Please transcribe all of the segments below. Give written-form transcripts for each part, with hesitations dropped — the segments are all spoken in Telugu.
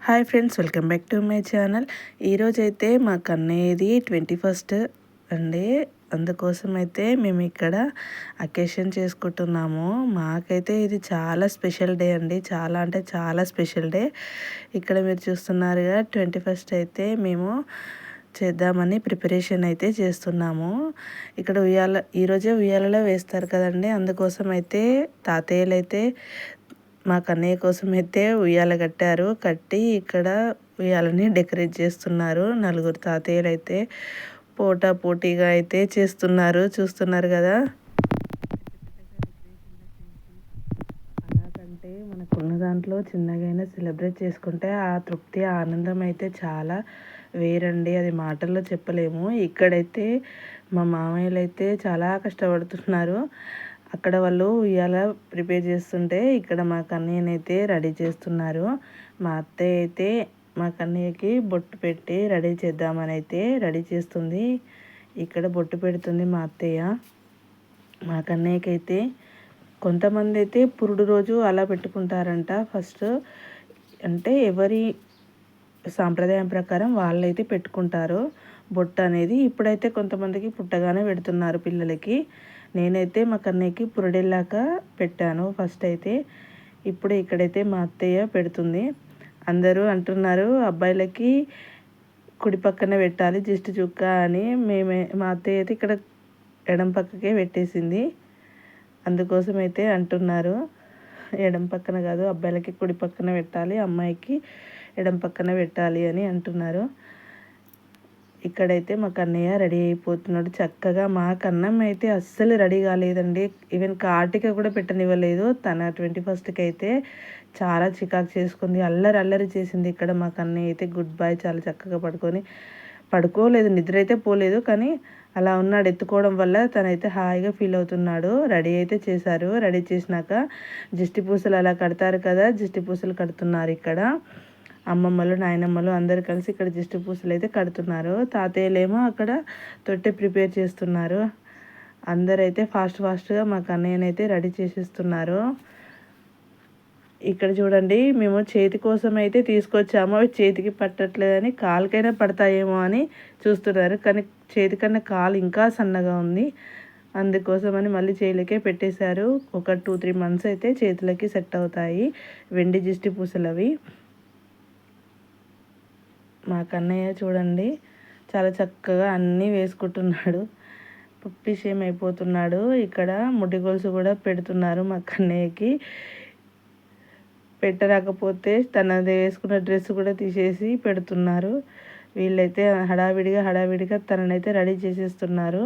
Hi friends, welcome back to my channel. ఈరోజైతే మా కన్నయ్యది 21st అండి. అందుకోసం అయితే మేము ఇక్కడ అకేషన్ చేసుకుంటున్నాము. మాకైతే ఇది చాలా స్పెషల్ డే అండి. చాలా అంటే చాలా స్పెషల్ డే. ఇక్కడ మీరు చూస్తున్నారుగా 21st అయితే మేము చేద్దామని ప్రిపరేషన్ అయితే చేస్తున్నాము. ఇక్కడ ఈరోజే ఉయ్యాలలో వేస్తారు కదండి. అందుకోసం అయితే తాతయ్యలు అయితే మా కన్నయ్య కోసం అయితే ఉయ్యాల కట్టారు. కట్టి ఇక్కడ ఉయ్యాలని డెకరేట్ చేస్తున్నారు. నలుగురు తాతయ్యలు అయితే పోటీగా అయితే చేస్తున్నారు. చూస్తున్నారు కదా. అలాగంటే మనకున్న దాంట్లో చిన్నగైనా సెలబ్రేట్ చేసుకుంటే ఆ తృప్తి ఆనందం అయితే చాలా వేరండి. అది మాటల్లో చెప్పలేము. ఇక్కడైతే మా మామయ్యలు అయితే చాలా కష్టపడుతున్నారు. అక్కడ వాళ్ళు ఉయ్యాల ప్రిపేర్ చేస్తుంటే ఇక్కడ మా కన్నయ్యనైతే రెడీ చేస్తున్నారు. మా అత్తయ్య అయితే మా కన్నయ్యకి బొట్టు పెట్టి రెడీ చేద్దామని అయితే రెడీ చేస్తుంది. ఇక్కడ బొట్టు పెడుతుంది మా అత్తయ్య. మా కన్నయ్యకి అయితే కొంతమంది అయితే పురుడు రోజు అలా పెట్టుకుంటారంట. ఫస్ట్ అంటే ఎవరి సాంప్రదాయం ప్రకారం వాళ్ళైతే పెట్టుకుంటారు బొట్టు అనేది. ఇప్పుడైతే కొంతమందికి పుట్టగానే పెడుతున్నారు పిల్లలకి. నేనైతే మా కన్నయ్యకి పురుడెళ్ళాక పెట్టాను ఫస్ట్ అయితే. ఇప్పుడు ఇక్కడైతే మా అత్తయ్య పెడుతుంది. అందరూ అంటున్నారు అబ్బాయిలకి కుడి పక్కన పెట్టాలి దిష్టి చుక్క అని. మా అత్తయ్య అయితే ఇక్కడ ఎడం పక్కకే పెట్టేసింది. అందుకోసం అయితే అంటున్నారు ఎడం పక్కన కాదు, అబ్బాయిలకి కుడి పక్కన పెట్టాలి, అమ్మాయికి ఎడం పక్కన పెట్టాలి అని అంటున్నారు. ఇక్కడైతే మా కన్నయ్య రెడీ అయిపోతున్నాడు చక్కగా. మా కన్నమ్మ అయితే అస్సలు రెడీ కాలేదండి. ఈవెన్ కాటిక కూడా పెట్టనివ్వలేదు. తన 21st అయితే చాలా చికాకు చేసుకుంది, అల్లరి చేసింది. ఇక్కడ మా కన్నయ్య అయితే గుడ్ బై చాలా చక్కగా పడుకోలేదు, నిద్ర అయితే పోలేదు, కానీ అలా ఉన్నాడు. ఎత్తుకోవడం వల్ల తనైతే హాయిగా ఫీల్ అవుతున్నాడు. రెడీ అయితే చేశారు. రెడీ చేసినాక దిష్టి పూసలు అలా కడతారు కదా, దిష్టి పూసలు కడుతున్నారు. ఇక్కడ అమ్మమ్మలు నాయనమ్మలు అందరు కలిసి ఇక్కడ దిష్టి పూసలు అయితే కడుతున్నారు. తాతయ్యలేమో అక్కడ తొట్టె ప్రిపేర్ చేస్తున్నారు. అందరైతే ఫాస్ట్గా మా కన్నయ్యనైతే రెడీ చేసేస్తున్నారు. ఇక్కడ చూడండి, మేము చేతి కోసం అయితే తీసుకొచ్చాము. అవి చేతికి పట్టట్లేదని కాలుకైనా పడతాయేమో అని చూస్తున్నారు. కానీ చేతి కన్నా కాలు ఇంకా సన్నగా ఉంది. అందుకోసమని మళ్ళీ చేతులకే పెట్టేశారు. ఒక 2-3 months అయితే చేతులకి సెట్ అవుతాయి వెండి దిష్టి పూసలు అవి. మా కన్నయ్య చూడండి చాలా చక్కగా అన్నీ వేసుకుంటున్నాడు. పుప్పిషేమ్ అయిపోతున్నాడు. ఇక్కడ ముడ్డి గొలుసు కూడా పెడుతున్నారు మా కన్నయ్యకి. పెట్టరాకపోతే తనది వేసుకున్న డ్రెస్ కూడా తీసేసి పెడుతున్నారు. వీళ్ళైతే హడావిడిగా తననైతే రెడీ చేసేస్తున్నారు.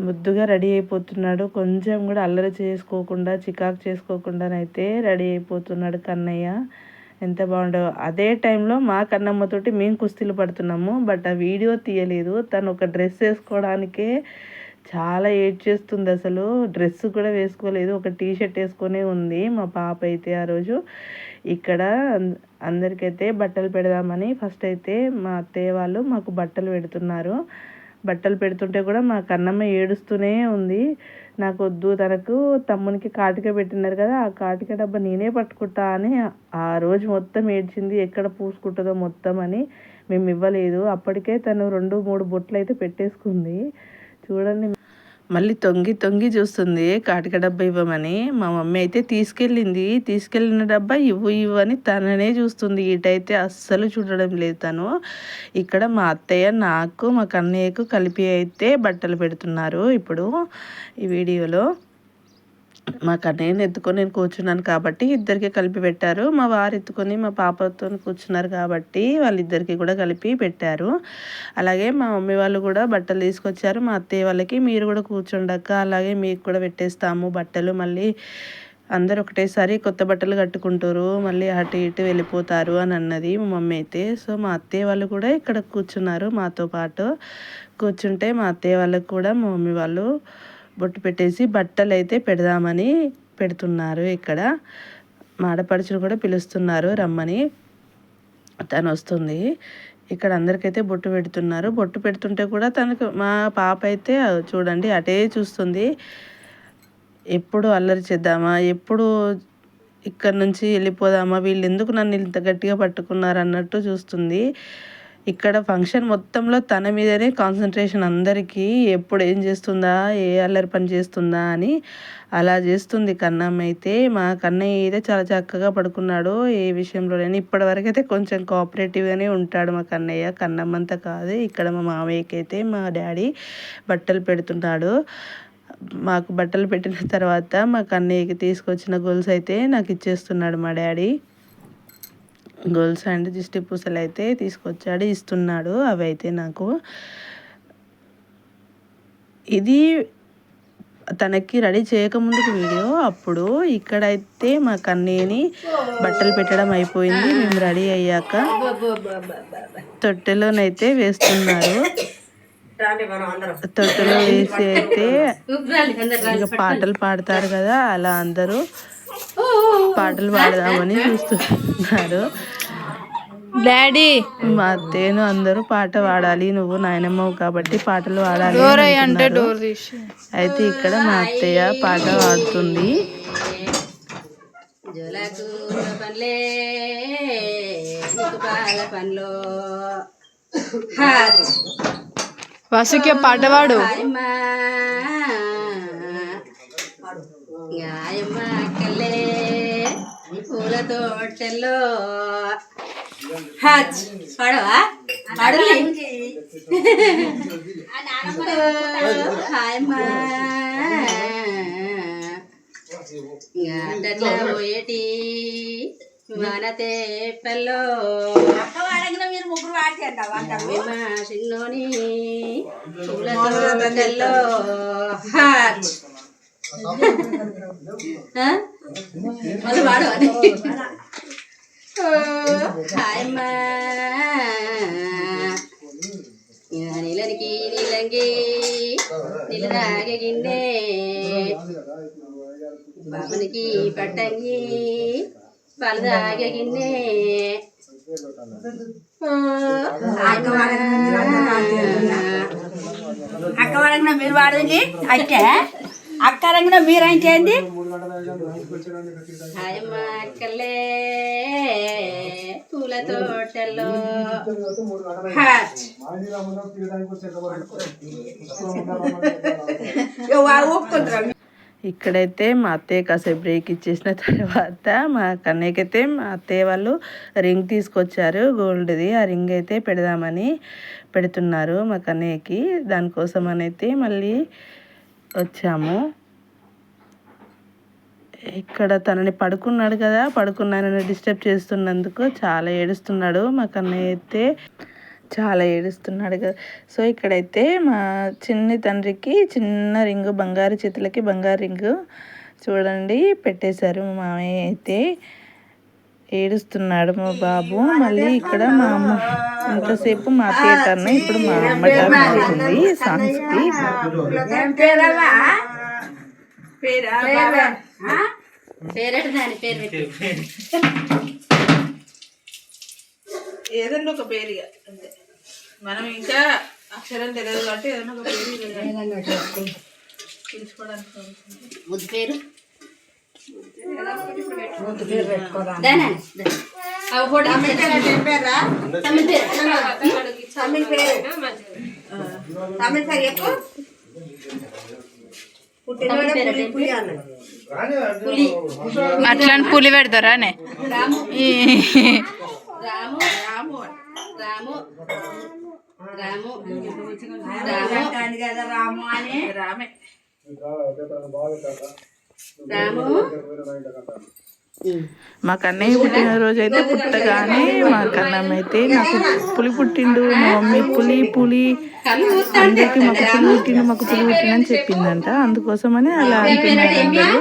ముద్దుగా రెడీ అయిపోతున్నాడు. కొంచెం కూడా అల్లరి చేసుకోకుండా చికాకు చేసుకోకుండానైతే రెడీ అయిపోతున్నాడు కన్నయ్య. ఎంత బాగుండో. అదే టైంలో మా కన్నమ్మతోటి మేము కుస్తీలు పడుతున్నాము. బట్ ఆ వీడియో తీయలేదు. తను ఒక డ్రెస్ వేసుకోవడానికే చాలా ఏడ్చేస్తుంది. అసలు డ్రెస్ కూడా వేసుకోలేదు, ఒక టీషర్ట్ వేసుకొనే ఉంది మా పాప అయితే ఆ రోజు. ఇక్కడ అందరికైతే బట్టలు పెడదామని ఫస్ట్ అయితే మా అత్తయ్య వాళ్ళు మాకు బట్టలు పెడుతున్నారు. బట్టలు పెడుతుంటే కూడా మా కన్నమ్మ ఏడుస్తూనే ఉంది. నాకు వద్దు, తనకు తమ్మునికి కాటిక పెట్టినారు కదా, ఆ కాటిక డబ్బా నేనే పట్టుకుంటా అని ఆ రోజు మొత్తం ఏడ్చింది. ఎక్కడ పూసుకుంటుందో మొత్తం అని మేము ఇవ్వలేదు. అప్పటికే తను 2-3 బొట్లు అయితే పెట్టేసుకుంది. చూడండి, మళ్ళీ తొంగి చూస్తుంది కాటిక డబ్బా ఇవ్వమని. మా మమ్మీ అయితే తీసుకెళ్ళిన డబ్బా ఇవ్వు అని తననే చూస్తుంది. ఇటైతే అస్సలు చూడడం లేదు తను. ఇక్కడ మా అత్తయ్య నాకు మా కన్నయ్యకు కలిపి అయితే బట్టలు పెడుతున్నారు. ఇప్పుడు ఈ వీడియోలో మా కన్నయ్యని ఎత్తుకొని నేను కూర్చున్నాను కాబట్టి ఇద్దరికి కలిపి పెట్టారు. మా వారు ఎత్తుకొని మా పాపతో కూర్చున్నారు కాబట్టి వాళ్ళిద్దరికి కూడా కలిపి పెట్టారు. అలాగే మా మమ్మీ వాళ్ళు కూడా బట్టలు తీసుకొచ్చారు. మా అత్తయ్య వాళ్ళకి మీరు కూడా కూర్చోండక్క, అలాగే మీకు కూడా పెట్టేస్తాము బట్టలు, మళ్ళీ అందరు ఒకటేసారి కొత్త బట్టలు కట్టుకుంటారు, మళ్ళీ అటు ఇటు వెళ్ళిపోతారు అని అన్నది మా మమ్మీ అయితే. సో మా అత్తయ్య వాళ్ళు కూడా ఇక్కడ కూర్చున్నారు మాతో పాటు. కూర్చుంటే మా అత్తయ్య వాళ్ళకి కూడా మా మమ్మీ వాళ్ళు బొట్టు పెట్టేసి బట్టలు అయితే పెడదామని పెడుతున్నారు. ఇక్కడ మాడపడుచును కూడా పిలుస్తున్నారు రమ్మని. తను వస్తుంది. ఇక్కడ అందరికైతే బొట్టు పెడుతున్నారు. బొట్టు పెడుతుంటే కూడా తనకు మా పాప అయితే చూడండి అటే చూస్తుంది. ఎప్పుడు అల్లరి చేద్దామా, ఎప్పుడు ఇక్కడ నుంచి వెళ్ళిపోదామా, వీళ్ళు ఎందుకు నన్ను ఇంత గట్టిగా పట్టుకున్నారు అన్నట్టు చూస్తుంది. ఇక్కడ ఫంక్షన్ మొత్తంలో తన మీదనే కాన్సన్ట్రేషన్ అందరికీ, ఎప్పుడు ఏం చేస్తుందా, ఏ అల్లరి పని చేస్తుందా అని అలా చేస్తుంది కన్నమ్మ అయితే. మా కన్నయ్య అయితే చాలా చక్కగా పడుకున్నాడు, ఏ విషయంలో లేని. ఇప్పటివరకు అయితే కొంచెం కోఆపరేటివ్గానే ఉంటాడు మా కన్నయ్య, కన్నమ్మంతా కాదు. ఇక్కడ మా మామయ్యకి అయితే మా డాడీ బట్టలు పెడుతున్నాడు. మాకు బట్టలు పెట్టిన తర్వాత మా కన్నయ్యకి తీసుకొచ్చిన గొలుసు అయితే నాకు ఇచ్చేస్తున్నాడు మా డాడీ. గొలుసు అండ్ దిష్టి పూసలు అయితే తీసుకొచ్చాడు, ఇస్తున్నాడు. అవి అయితే నాకు ఇది తనకి రెడీ చేయకముందుకు వీడియో. అప్పుడు ఇక్కడైతే మా కన్నయ్యని బట్టలు పెట్టడం అయిపోయింది. మేము రెడీ అయ్యాక తొట్టెలోనైతే వేస్తున్నారు. తొట్టెలో వేసి అయితే ఇంకా పాటలు పాడతారు కదా, అలా అందరూ పాటలు పాడదామని చూస్తున్నారు. డాడీ మా అత్తయ్యను అందరూ పాట పాడాలి, నువ్వు నాయనమ్మవు కాబట్టి పాటలు పాడాలి అంటే డోర్ తీసి. అయితే ఇక్కడ మా అత్తయ్య పాట పాడుతుంది. వసుకి పాట పాడు. పూల తోటలో పడవా పడు అట్లా పోయేటి మన తేపల్లో మీరు ముగ్గురు వాడితే చిన్నోని పూల తోటల్లో మళ్ళీ వాడు అని హాయమ్మా నీలనికి నీలంగి నీళ్ళ తాగగిన్నే బాబునికి పట్టంగి పాలు తాగగిన్నే అక్క వాడగిన మీరు వాడండి అయితే అక్క రంగున మీరు ఏం చేయండి. హాయమ్మా అక్కలే పూల తోటలో ఇక్కడైతే మా అత్తయ్య కాసేపు బ్రేక్ ఇచ్చేసిన తర్వాత మా కన్నయ్యకైతే మా అత్తయ్య వాళ్ళు రింగ్ తీసుకొచ్చారు గోల్డ్ది. ఆ రింగ్ అయితే పెడదామని పెడుతున్నారు మా కన్నయ్యకి. దానికోసం అయితే మళ్ళీ వచ్చాము. ఇక్కడ తనని పడుకున్నాడు కదా, పడుకున్నానని డిస్టర్బ్ చేస్తున్నందుకు చాలా ఏడుస్తున్నాడు మా కన్నయ్య అయితే, చాలా ఏడుస్తున్నాడు కదా. సో ఇక్కడైతే మా చిన్ని తండ్రికి చిన్న రింగు, బంగారు చేతులకి బంగారు రింగు చూడండి పెట్టేశారు. మా మామయ్య అయితే ఏడుస్తున్నాడు మా బాబు. మళ్ళీ ఇక్కడ మా అమ్మ ఇంతసేపు మా అత్తయ్య టర్న్, ఇప్పుడు మా అమ్మ టర్న్ అవుతుంది సాంగ్స్కి. ఏదన్నా ఒక పేరు మనం ఇంకా అక్షరం తెలియదు కాబట్టి ఏదైనా ఒక పేరు తెలుసుకోవడానికి ముద్దు పేరు అట్లాంటి పులి పెడతారానే. రాము రాము రాము రాము కదా రాము అని రామే రాము. మా కన్నయ్య పుట్టినరోజు అయితే పుట్టగానే మా కన్నమ్మ అయితే నాకు పులి పుట్టిండు, మా మమ్మీ పులి పులి అందరికి మాకు పులి పుట్టిండు, మాకు పులి పుట్టిండని చెప్పిందంట. అందుకోసమని అలా అంటున్నారు అందరూ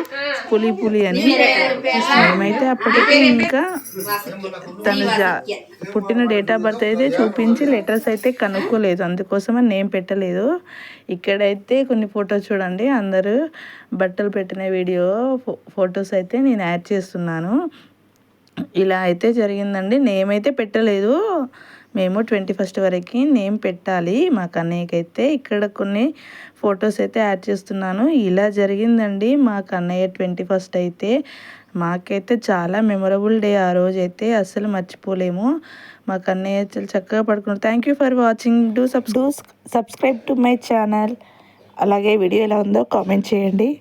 పులి పులి అని. మేమైతే అప్పటికి ఇంకా తన పుట్టిన డేట్ ఆఫ్ బర్త్ అయితే చూపించి లెటర్స్ అయితే కనుక్కోలేదు, అందుకోసమని నేమ్ పెట్టలేదు. ఇక్కడైతే కొన్ని ఫొటోస్ చూడండి, అందరూ బట్టలు పెట్టిన వీడియో ఫొటోస్ అయితే నేను యాడ్ చేస్తున్నాను. ఇలా అయితే జరిగిందండి. నేమ్ అయితే పెట్టలేదు, మేము 21st వరకు నేమ్ పెట్టాలి మా కన్నయ్యకి అయితే. ఇక్కడ కొన్ని ఫొటోస్ అయితే యాడ్ చేస్తున్నాను. ఇలా జరిగిందండి మా కన్నయ్య 21st అయితే. మాకైతే చాలా మెమొరబుల్ డే ఆ రోజైతే, అస్సలు మర్చిపోలేము. మా కన్నయ్య చక్కగా పడుకున్నారు. Thank you for watching. Do subscribe to my channel. అలాగే వీడియో ఎలా ఉందో కామెంట్ చేయండి.